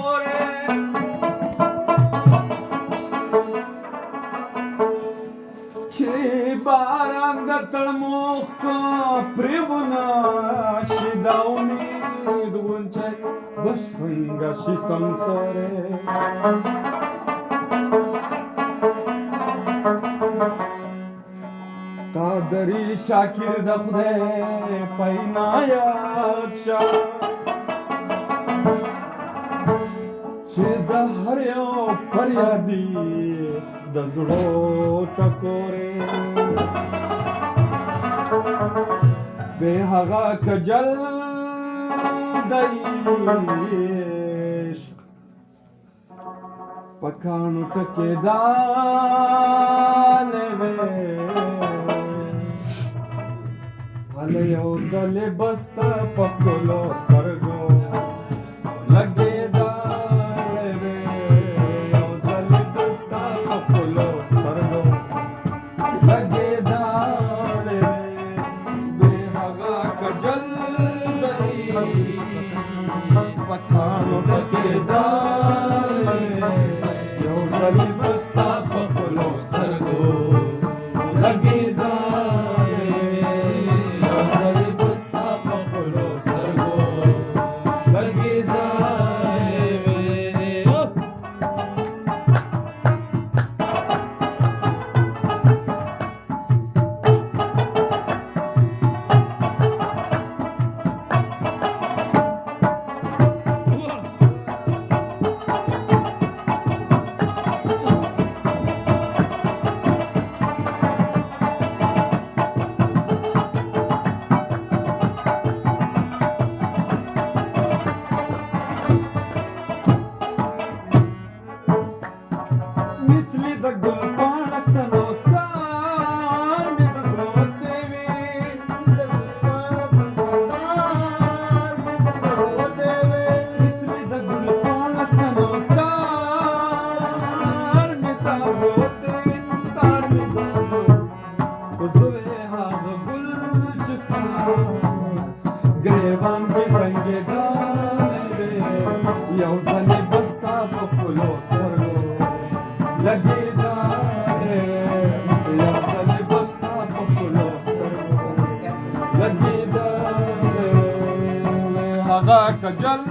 ګوره چې باران د تړموخ کا پریونه شي دا امید غونچه بشرنګه شي سمسوره قادری شاکر د خدای پینایت شه چې د هر یو فریادي د زړو ټکورې بې هغه کجل د عشق په کاڼو ټکېدلې وې هله یو ځلې بسته په ښکلو سترګو لګېده پکانو ټکېدلې یو ځلې بستا په خپلو سترګو لګېدلې یو ځلې بستا په خپلو سترګو ګریوان کې زنګېدلې یو ځلې بستا په خپلو سترګو لګېدلې یو ځلې بستا په خپلو سترګو لګېدلې هغه کجل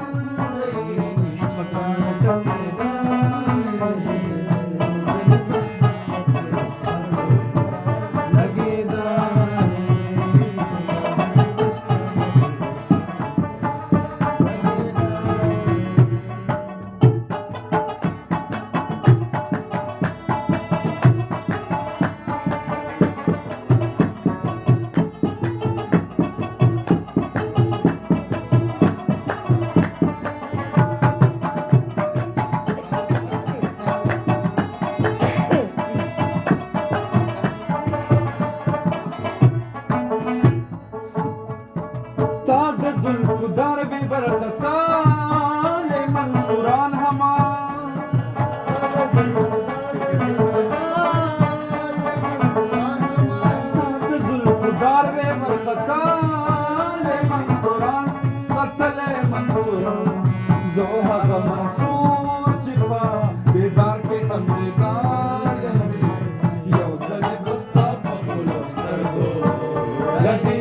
زلفدار بی برخطا لے منصوران ہما زلفدار بی برخطا لے منصوران قتل منصوران زوحق منصور چپا بیدار کے خمدار یو زلی بستا پخلو سرگو لگی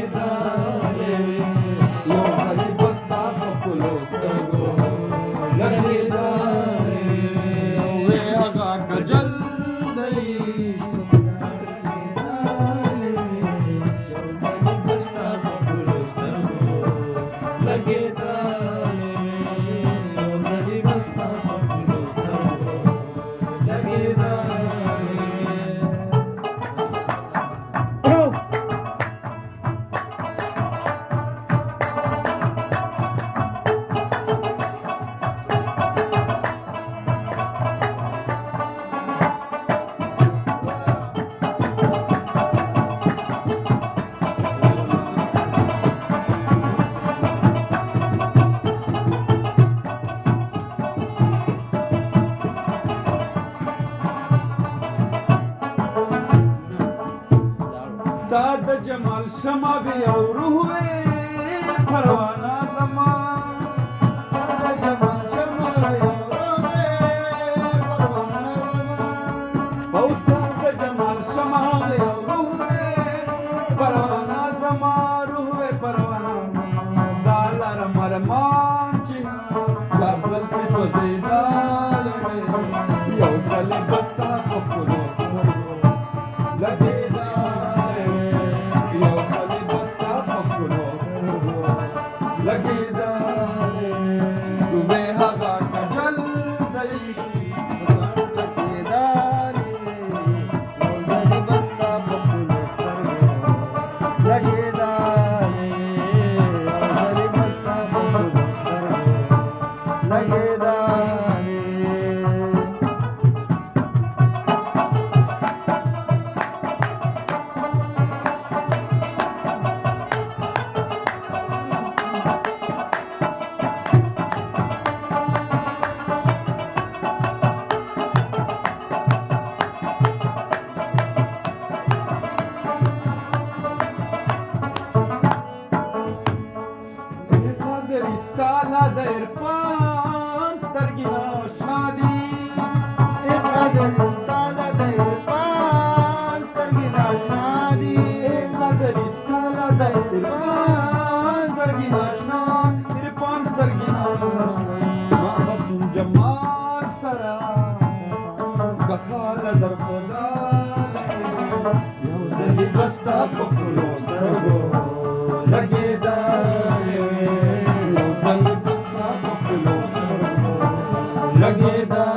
د جمال شمع وی او روح وی پروانه زما د جمال شمع وی او लगेदा Stala de irfan stargina shadi قدر استاله د عرفان سترګې ناشنادي قدر stala de irfan stargina shadi irfan stargina shadi ma bas min jamal sara gakhala dar khuda yo zali basta poklo sargo lageda yo zali basta poklo sargo lageda